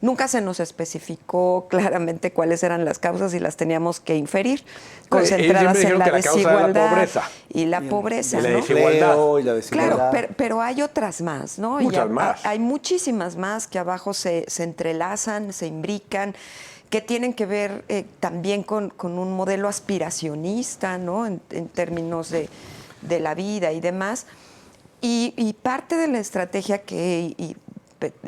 nunca se nos especificó claramente cuáles eran las causas y las teníamos que inferir, concentradas en la desigualdad y la pobreza, y la ¿no? desigualdad. Y la desigualdad. Claro, pero hay otras más, ¿no? Muchas más. Hay muchísimas más que abajo se entrelazan, se imbrican, que tienen que ver también con un modelo aspiracionista, ¿no? En términos de la vida y demás. Y parte de la estrategia que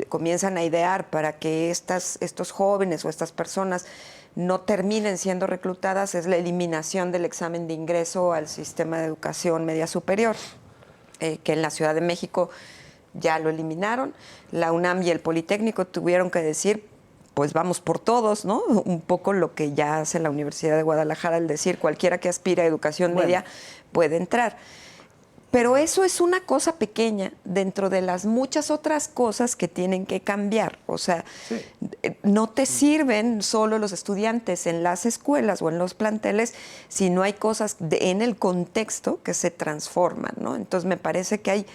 comienzan a idear para que estos jóvenes o estas personas no terminen siendo reclutadas es la eliminación del examen de ingreso al sistema de educación media superior, que en la Ciudad de México ya lo eliminaron. La UNAM y el Politécnico tuvieron que decir, pues vamos por todos, ¿no? Un poco lo que ya hace la Universidad de Guadalajara al decir cualquiera que aspire a educación media puede entrar. Pero eso es una cosa pequeña dentro de las muchas otras cosas que tienen que cambiar. O sea, no te sirven solo los estudiantes en las escuelas o en los planteles si no hay cosas en el contexto que se transforman, ¿no? Entonces me parece que hay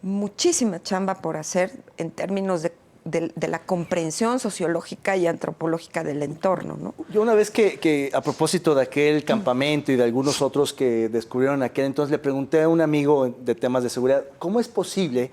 muchísima chamba por hacer en términos de la comprensión sociológica y antropológica del entorno, ¿no? Yo una vez que a propósito de aquel campamento y de algunos otros que descubrieron aquel entonces, le pregunté a un amigo de temas de seguridad, ¿cómo es posible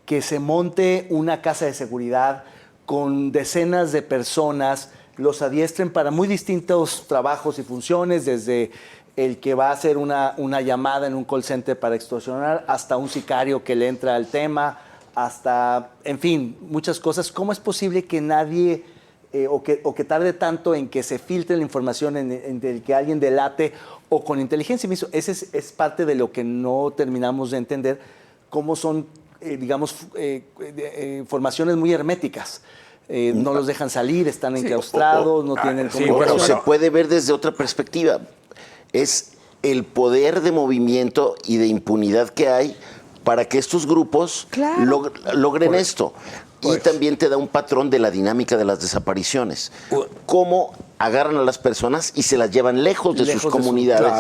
que se monte una casa de seguridad con decenas de personas, los adiestren para muy distintos trabajos y funciones, desde el que va a hacer una llamada en un call center para extorsionar, hasta un sicario que le entra al tema, hasta, en fin, muchas cosas? ¿Cómo es posible que nadie, o que tarde tanto en que se filtre la información, en que alguien delate, o con inteligencia? Ese es parte de lo que no terminamos de entender, cómo son, digamos, formaciones muy herméticas. No los dejan salir, están enclaustrados, no tienen comunicación. Bueno, se puede ver desde otra perspectiva. Es el poder de movimiento y de impunidad que hay para que estos grupos logren esto. Y también te da un patrón de la dinámica de las desapariciones. Cómo agarran a las personas y se las llevan lejos de sus comunidades.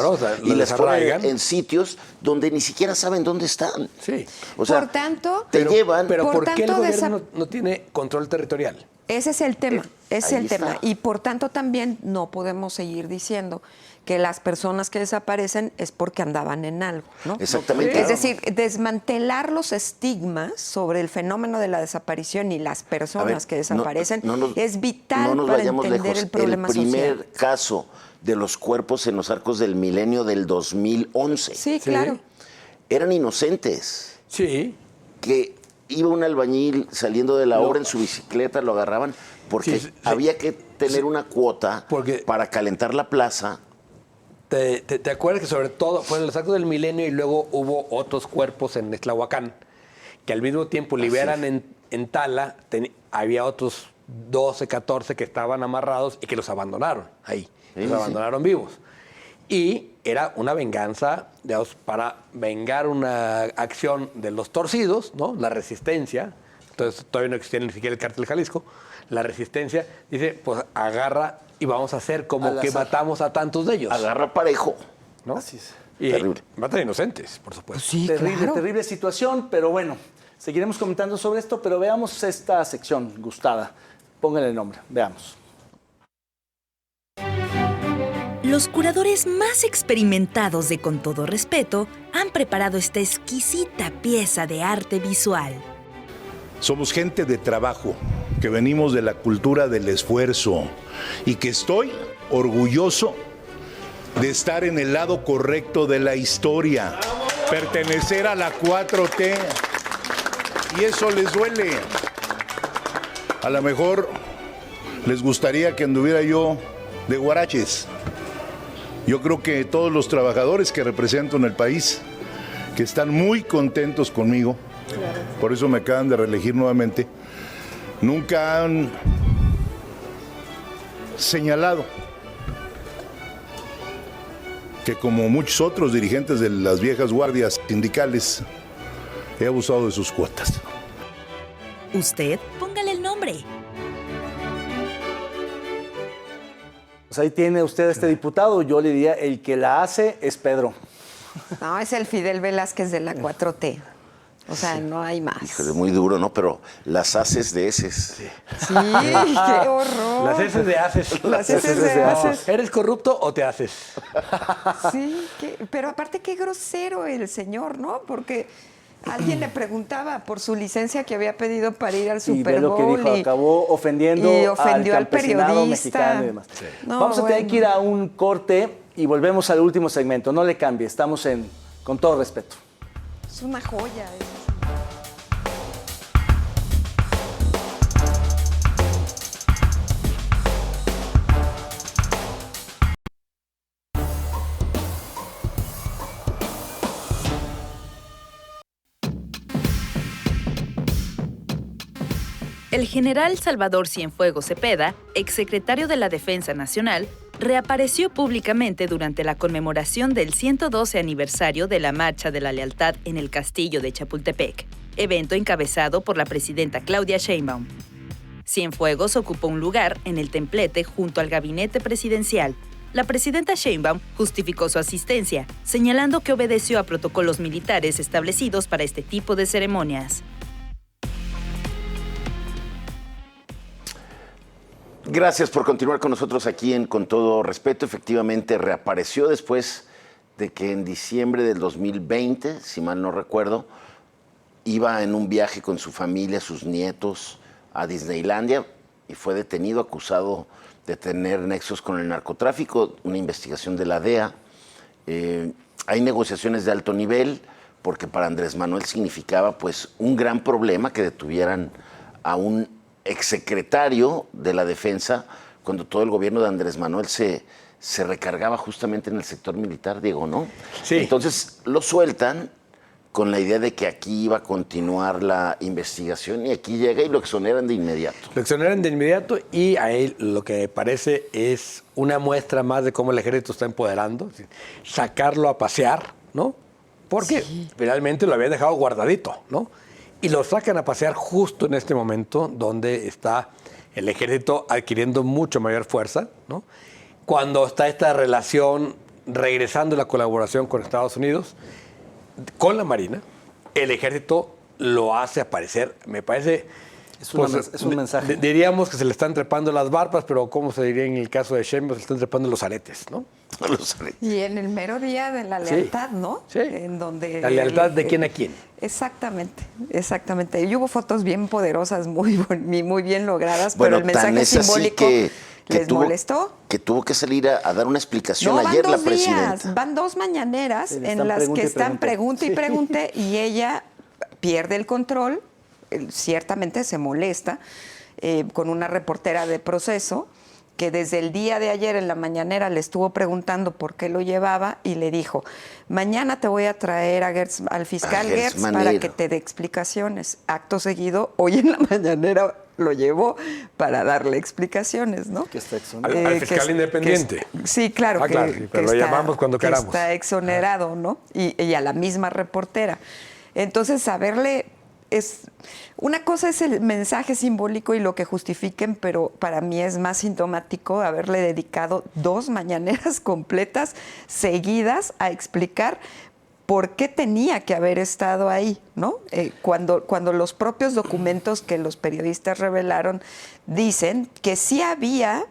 Y las ponen en sitios donde ni siquiera saben dónde están. Sí. O sea, por tanto, te llevan... Pero ¿por qué el gobierno no tiene control territorial? Ese es el tema, ese es el tema. está. Y por tanto también no podemos seguir diciendo que las personas que desaparecen es porque andaban en algo, ¿no? Exactamente. Es decir, desmantelar los estigmas sobre el fenómeno de la desaparición y las personas que desaparecen es vital para entender el problema social. El primer caso de los cuerpos en los arcos del milenio del 2011. Sí, claro. Eran inocentes. Sí. Que iba un albañil saliendo de la obra en su bicicleta, lo agarraban, porque había que tener una cuota para calentar la plaza. ¿Te acuerdas que sobre todo fue en los actos del milenio y luego hubo otros cuerpos en Tlahuacán que al mismo tiempo liberan en Tala? Había otros 12, 14 que estaban amarrados y que los abandonaron ahí. Los abandonaron vivos. Y era una venganza, digamos, para vengar una acción de los torcidos, ¿no? La resistencia. Entonces todavía no existía ni siquiera el cártel Jalisco. La resistencia dice, pues agarra y vamos a hacer como que matamos a tantos de ellos. Agarra parejo, ¿no? Así es. Y terrible. matan inocentes, por supuesto. Sí, Terrible, claro. terrible situación, pero bueno, seguiremos comentando sobre esto, pero veamos esta sección gustada. Pónganle el nombre, veamos. Los curadores más experimentados de Con Todo Respeto han preparado esta exquisita pieza de arte visual. Somos gente de trabajo, que venimos de la cultura del esfuerzo y que estoy orgulloso de estar en el lado correcto de la historia, pertenecer a la 4T, y eso les duele. A lo mejor les gustaría que anduviera yo de guaraches. Yo creo que todos los trabajadores que represento en el país, que están muy contentos conmigo, por eso me acaban de reelegir nuevamente, nunca han señalado que, como muchos otros dirigentes de las viejas guardias sindicales, he abusado de sus cuotas. Usted, póngale el nombre. Pues ahí tiene usted a este diputado. Yo le diría, el que la hace es Pedro. No, es el Fidel Velázquez de la 4T. O sea, no hay más. Híjole, muy duro, ¿no? Pero las haces de heces. Sí, qué horror. Las heces de haces. Las heces de haces. ¿Eres corrupto o te haces? Sí, pero aparte qué grosero el señor, ¿no? Porque alguien le preguntaba por su licencia que había pedido para ir al Y ve Super lo que Bowl. dijo, acabó ofendiendo, y ofendió al campesinado periodista. mexicano y demás. Sí. No, Vamos a tener bueno. que ir a un corte y volvemos al último segmento. No le cambie, estamos en Con Todo Respeto. Es una joya. El general Salvador Cienfuegos Cepeda, exsecretario de la Defensa Nacional, reapareció públicamente durante la conmemoración del 112 aniversario de la Marcha de la Lealtad en el Castillo de Chapultepec, evento encabezado por la presidenta Claudia Sheinbaum. Cienfuegos ocupó un lugar en el templete junto al gabinete presidencial. La presidenta Sheinbaum justificó su asistencia, señalando que obedeció a protocolos militares establecidos para este tipo de ceremonias. Gracias por continuar con nosotros aquí en Con Todo Respeto. Efectivamente, reapareció después de que en diciembre del 2020, si mal no recuerdo, iba en un viaje con su familia, sus nietos, a Disneylandia y fue detenido, acusado de tener nexos con el narcotráfico, una investigación de la DEA. Hay negociaciones de alto nivel, porque para Andrés Manuel significaba pues un gran problema que detuvieran a un exsecretario de la Defensa cuando todo el gobierno de Andrés Manuel se recargaba justamente en el sector militar, Diego, ¿no? Sí. Entonces lo sueltan con la idea de que aquí iba a continuar la investigación y aquí llega y lo exoneran de inmediato. Lo exoneran de inmediato y a él lo que parece es una muestra más de cómo el ejército está empoderando, es decir, sacarlo a pasear, ¿no? Porque realmente lo habían dejado guardadito, ¿no? Y lo sacan a pasear justo en este momento donde está el ejército adquiriendo mucho mayor fuerza, ¿no? Cuando está esta relación regresando la colaboración con Estados Unidos, con la Marina, el ejército lo hace aparecer, me parece... Es un mensaje. Diríamos que se le están trepando las barbas, pero ¿cómo se diría en el caso de Sheinbaum? Se le están trepando los aretes, ¿no? Los aretes. Y en el mero día de la lealtad, ¿no? Sí. En donde ¿La lealtad de quién a quién? Exactamente, exactamente. Y hubo fotos bien poderosas, muy bien logradas, Bueno, pero el mensaje tan es así simbólico que les tuvo, molestó. que tuvo que salir a dar una explicación No, ayer van la 2 presidenta. días, van 2 mañaneras Sí, le en están las pregunte que y están pregunte. pregunte y ella pierde el control, ciertamente se molesta con una reportera de Proceso que desde el día de ayer en la mañanera le estuvo preguntando por qué lo llevaba y le dijo, mañana te voy a traer al fiscal Gertz para Manero. que te dé explicaciones. Acto seguido, hoy en la mañanera lo llevó para darle explicaciones, ¿no? Que está exonerado. Al fiscal independiente. Sí, claro. Claro, sí, pero lo llamamos cuando que queramos. está exonerado, ¿no? Y a la misma reportera. Entonces, saberle... Una cosa es el mensaje simbólico y lo que justifiquen, pero para mí es más sintomático haberle dedicado 2 mañaneras completas seguidas a explicar por qué tenía que haber estado ahí, ¿no? Cuando los propios documentos que los periodistas revelaron dicen que sí había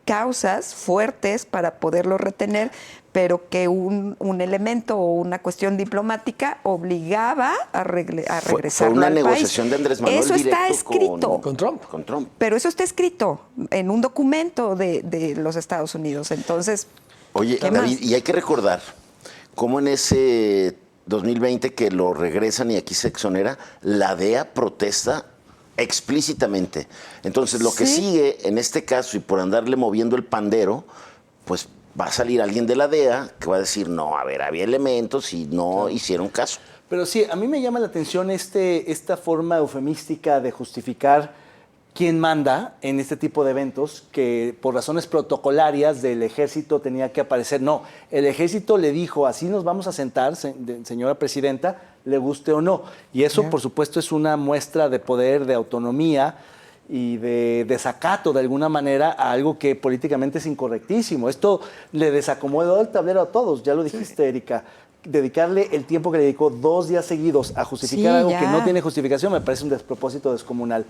causas fuertes para poderlo retener, pero que un elemento o una cuestión diplomática obligaba a regresarlo Fue una al negociación país. de Andrés Manuel Eso está directo escrito. Con Trump. Con Trump. Pero eso está escrito en un documento de los Estados Unidos. Entonces, Oye, ¿qué David, más? y hay que recordar cómo en ese 2020 que lo regresan y aquí se exonera, la DEA protesta explícitamente. Entonces, lo que Sí. sigue en este caso, y por andarle moviendo el pandero, pues va a salir alguien de la DEA que va a decir, no, a ver, había elementos y no hicieron caso. Pero sí, a mí me llama la atención esta forma eufemística de justificar quién manda en este tipo de eventos, que por razones protocolarias del ejército tenía que aparecer. No, el ejército le dijo, así nos vamos a sentar, señora presidenta, le guste o no. Y eso, por supuesto, es una muestra de poder, de autonomía y de desacato, de alguna manera, a algo que políticamente es incorrectísimo. Esto le desacomodó el tablero a todos, ya lo dijiste, Erika. Dedicarle el tiempo que le dedicó 2 días seguidos a justificar Sí, algo ya. que no tiene justificación me parece un despropósito descomunal.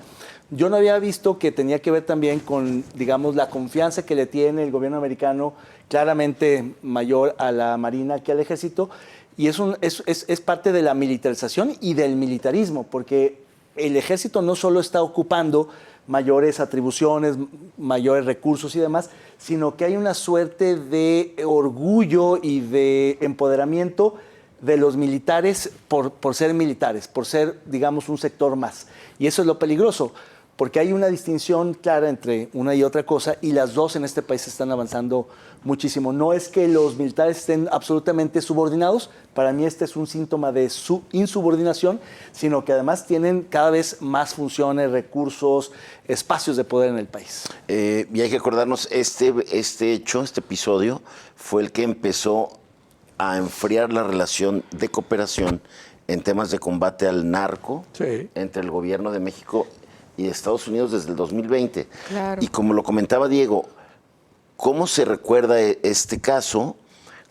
Yo no había visto que tenía que ver también con, digamos, la confianza que le tiene el gobierno americano, claramente mayor a la Marina que al Ejército, y es parte de la militarización y del militarismo, porque el Ejército no solo está ocupando mayores atribuciones, mayores recursos y demás, sino que hay una suerte de orgullo y de empoderamiento de los militares por ser militares, por ser, digamos, un sector más. Y eso es lo peligroso, porque hay una distinción clara entre una y otra cosa y las dos en este país están avanzando muchísimo. No es que los militares estén absolutamente subordinados, para mí este es un síntoma de su insubordinación, sino que además tienen cada vez más funciones, recursos, espacios de poder en el país. Y hay que acordarnos, este episodio fue el que empezó a enfriar la relación de cooperación en temas de combate al narco entre el gobierno de México y de Estados Unidos desde el 2020. Claro. Y como lo comentaba Diego, ¿cómo se recuerda este caso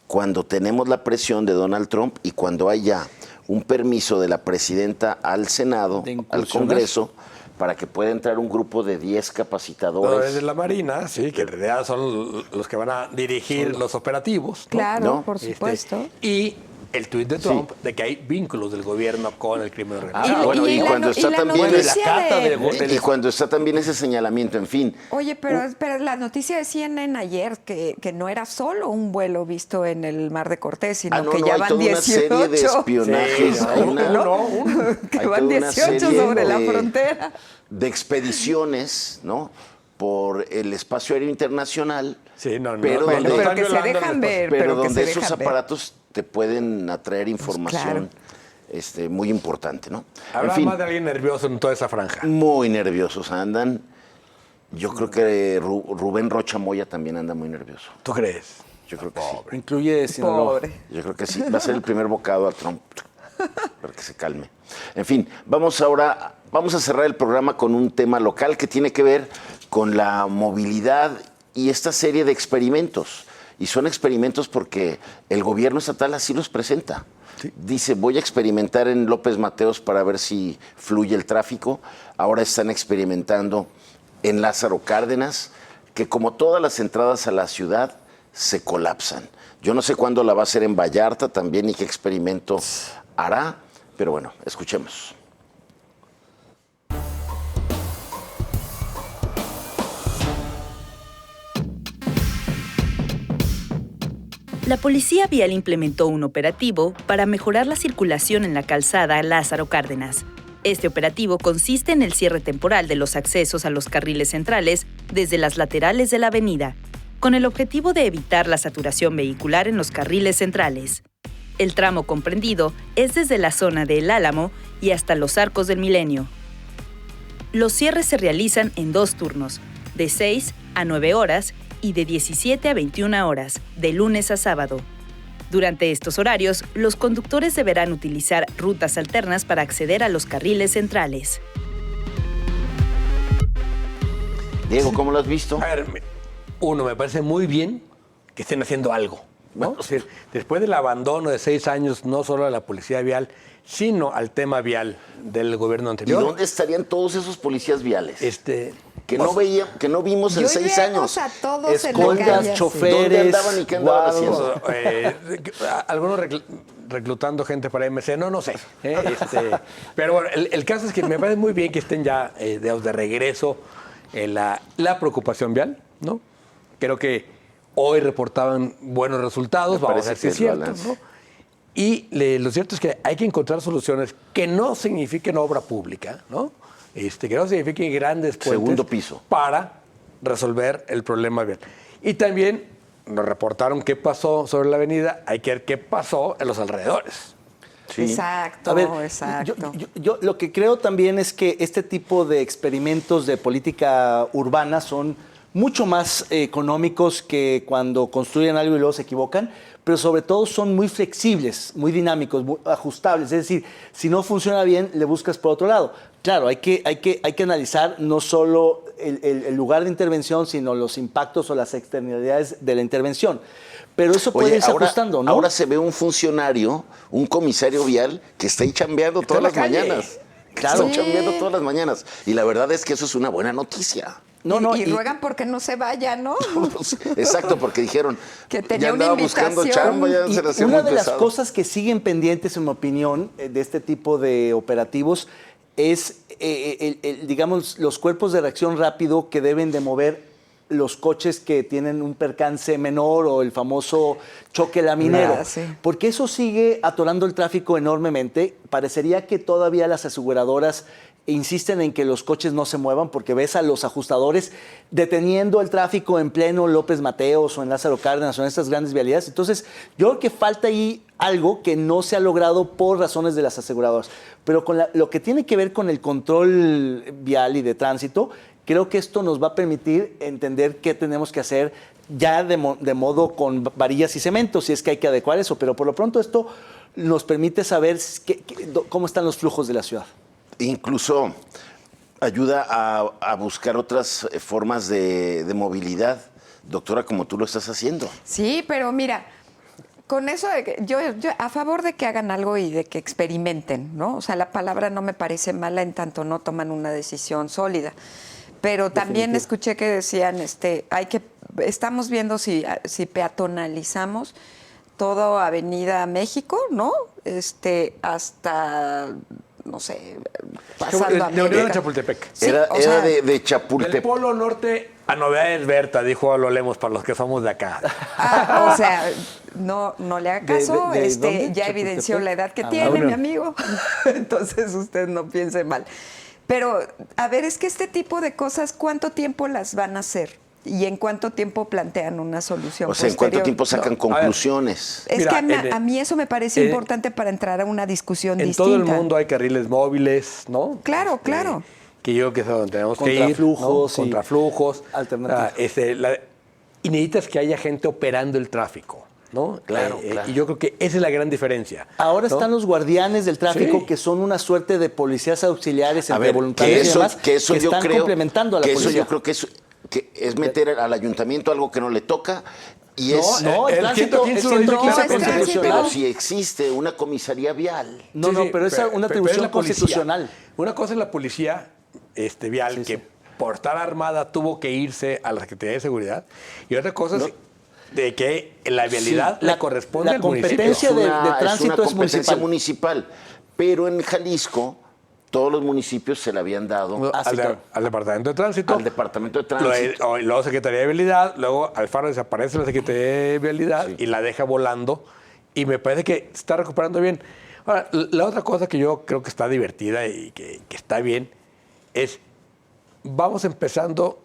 cuando tenemos la presión de Donald Trump y cuando hay ya un permiso de la presidenta al Senado, al Congreso, para que pueda entrar un grupo de 10 capacitadores? De la Marina, sí, que en realidad son los que van a dirigir los operativos. ¿no? Claro, ¿No? por supuesto. Y el tuit de Trump de que hay vínculos del gobierno con el crimen organizado. Y cuando está también noticia y cuando está también ese señalamiento, en fin. Oye, pero la noticia de CNN ayer que no era solo un vuelo visto en el Mar de Cortés, sino que ya hay van toda 18. una serie de espionajes. Sí, que hay van toda una 18 serie sobre la de- frontera. De expediciones, ¿no? Por el espacio aéreo internacional. Sí, no, pero bueno, donde, pero que se violando el dejan ver. pero que donde se esos dejan ver. aparatos te pueden atraer información muy importante, ¿no? Habrá En fin, más de alguien nervioso en toda esa franja. muy nerviosos andan. Yo creo que Rubén Rocha Moya también anda muy nervioso. ¿Tú crees? Yo creo que sí. Incluye Sinaloa. Pobre. Yo creo que sí. Va a ser el primer bocado a Trump para que se calme. En fin, vamos a cerrar el programa con un tema local que tiene que ver con la movilidad y esta serie de experimentos. Y son experimentos porque el gobierno estatal así los presenta. Dice, voy a experimentar en López Mateos para ver si fluye el tráfico. Ahora están experimentando en Lázaro Cárdenas, que como todas las entradas a la ciudad, se colapsan. Yo no sé cuándo la va a hacer en Vallarta también y qué experimento hará, pero bueno, escuchemos. La Policía Vial implementó un operativo para mejorar la circulación en la calzada Lázaro Cárdenas. Este operativo consiste en el cierre temporal de los accesos a los carriles centrales desde las laterales de la avenida, con el objetivo de evitar la saturación vehicular en los carriles centrales. El tramo comprendido es desde la zona de El Álamo y hasta los Arcos del Milenio. Los cierres se realizan en 2 turnos, de 6 a 9 horas y de 17 a 21 horas, de lunes a sábado. Durante estos horarios, los conductores deberán utilizar rutas alternas para acceder a los carriles centrales. Diego, ¿cómo lo has visto? A ver, uno, me parece muy bien que estén haciendo algo, ¿no? Bueno. Es decir, después del abandono de 6 años, no solo a la policía vial, sino al tema vial del gobierno ¿Y anterior. dónde estarían todos esos policías viales? Que no vimos en Yo 6 vemos años. a todos en la Escoltas, calle así. choferes, ¿Dónde andaban y qué andaban guardos. haciendo? Algunos reclutando gente para MC, no sé. Pero bueno, el caso es que me parece muy bien que estén ya de regreso la preocupación vial, ¿no? Creo que hoy reportaban buenos resultados, Me vamos a ver parece si que es es cierto, balance. ¿no? Y lo cierto es que hay que encontrar soluciones que no signifiquen obra pública, ¿no? Que no signifiquen grandes puentes Segundo piso. para resolver el problema vial. Y también nos reportaron qué pasó sobre la avenida, hay que ver qué pasó en los alrededores. Sí. Exacto, A ver, exacto. yo lo que creo también es que este tipo de experimentos de política urbana son mucho más económicos que cuando construyen algo y luego se equivocan, pero sobre todo son muy flexibles, muy dinámicos, muy ajustables. Es decir, si no funciona bien, le buscas por otro lado. Claro, hay que analizar no solo el lugar de intervención, sino los impactos o las externalidades de la intervención. Pero eso puede Oye, irse ahora, ajustando, ¿no? ahora se ve un funcionario, un comisario vial, que está ahí chambeando todas en la las calle. mañanas. Claro. Está chambeando todas las mañanas. Y la verdad es que eso es una buena noticia. Y ruegan porque no se vaya, ¿no? Exacto, porque dijeron Que tenía ya una andaba buscando invitación. chamba, ya Y se le hacía una muy de las pesado. cosas que siguen pendientes, en mi opinión, de este tipo de operativos es, digamos, los cuerpos de reacción rápido que deben de mover los coches que tienen un percance menor o el famoso choque laminero. Sí. Porque eso sigue atorando el tráfico enormemente. Parecería que todavía las aseguradoras insisten en que los coches no se muevan porque ves a los ajustadores deteniendo el tráfico en pleno López Mateos o en Lázaro Cárdenas o en estas grandes vialidades. Entonces, yo creo que falta ahí algo que no se ha logrado por razones de las aseguradoras. Pero con lo que tiene que ver con el control vial y de tránsito, creo que esto nos va a permitir entender qué tenemos que hacer ya de modo con varillas y cemento, si es que hay que adecuar eso. Pero por lo pronto esto nos permite saber cómo están los flujos de la ciudad. Incluso ayuda a buscar otras formas de movilidad, doctora, como tú lo estás haciendo. Sí, pero mira, con eso de que yo a favor de que hagan algo y de que experimenten, ¿no? O sea, la palabra no me parece mala en tanto no toman una decisión sólida. Pero también escuché que decían, estamos viendo si peatonalizamos toda Avenida México, ¿no? Hasta, no sé, pasando a de Chapultepec. Sí, Era de Del Chapultepec. Polo Norte a Novedades Berta, dijo Lo Lemos, para los que somos de acá. o sea, no le haga caso, ¿De dónde? ya evidenció ¿Chapultepec? la edad que Ah, tiene, bueno. mi amigo. Entonces usted no piense mal. Pero, a ver, es que este tipo de cosas, ¿cuánto tiempo las van a hacer? ¿Y en cuánto tiempo plantean una solución O sea, ¿en cuánto posterior? tiempo sacan No. conclusiones? Es Mira, que a mí eso me parece importante para entrar a una discusión En distinta. todo el mundo hay carriles móviles, ¿no? Claro, claro. Que yo creo que es a donde tenemos que ir. Contraflujos ¿no? y Contraflujos. alternativas. Y necesitas que haya gente operando el tráfico, ¿no? Claro. Y yo creo que esa es la gran diferencia. Ahora ¿no? están los guardianes del tráfico, Sí. que son una suerte de policías auxiliares A entre ver, voluntarios y demás, que eso que yo están creo, complementando a la que policía. Eso yo creo que es meter al ayuntamiento algo que no le toca y No, es... No, el El tránsito 115 es lo dice 115 claro, es constitucional. Pero si existe una comisaría vial. No, Sí, no, sí, pero es una pero atribución la policía. constitucional. Una cosa es la policía vial, que por estar armada tuvo que irse a la Secretaría de Seguridad, y otra cosa es de que la vialidad Sí, le corresponde la al municipio. competencia de tránsito una es competencia municipal. municipal. Pero en Jalisco, todos los municipios se le habían dado Ah, sí, claro. Al Departamento de Tránsito. al Departamento de Tránsito. Luego Secretaría de Vialidad, luego Alfaro desaparece la Secretaría de Vialidad y la deja volando, y me parece que se está recuperando bien. Ahora, la otra cosa que yo creo que está divertida y que está bien es, vamos empezando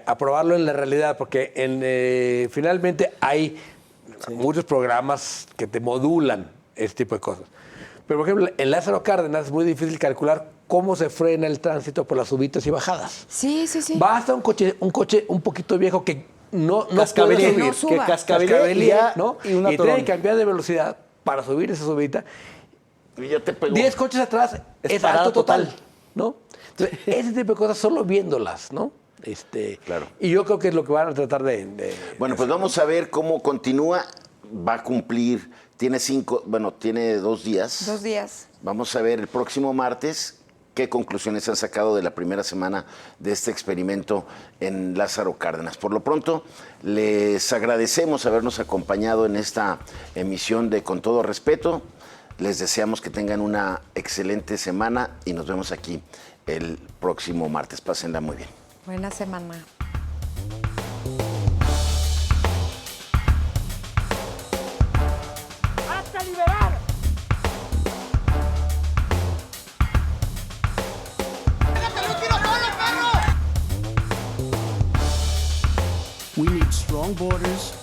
a probarlo en la realidad, porque finalmente hay muchos programas que te modulan este tipo de cosas. Pero, por ejemplo, en Lázaro Cárdenas es muy difícil calcular cómo se frena el tránsito por las subidas y bajadas. Sí. Basta un coche un poquito viejo que no Cascabelé, puede no subir. suba. que cascabelé ¿no? y una Y tiene torón. que cambiar de velocidad para subir esa subida. Y ya te pegó. 10 coches atrás Es es parada alto total, total. ¿no? Entonces, ese tipo de cosas solo viéndolas, ¿no? Claro. Y yo creo que es lo que van a tratar de Bueno, pues vamos a ver cómo continúa. Va a cumplir, tiene 2 días. 2 días. Vamos a ver el próximo martes qué conclusiones han sacado de la primera semana de este experimento en Lázaro Cárdenas. Por lo pronto, les agradecemos habernos acompañado en esta emisión de Con Todo Respeto. Les deseamos que tengan una excelente semana y nos vemos aquí el próximo martes. Pásenla muy bien. Buena semana. ¡Hasta liberar! We need strong borders,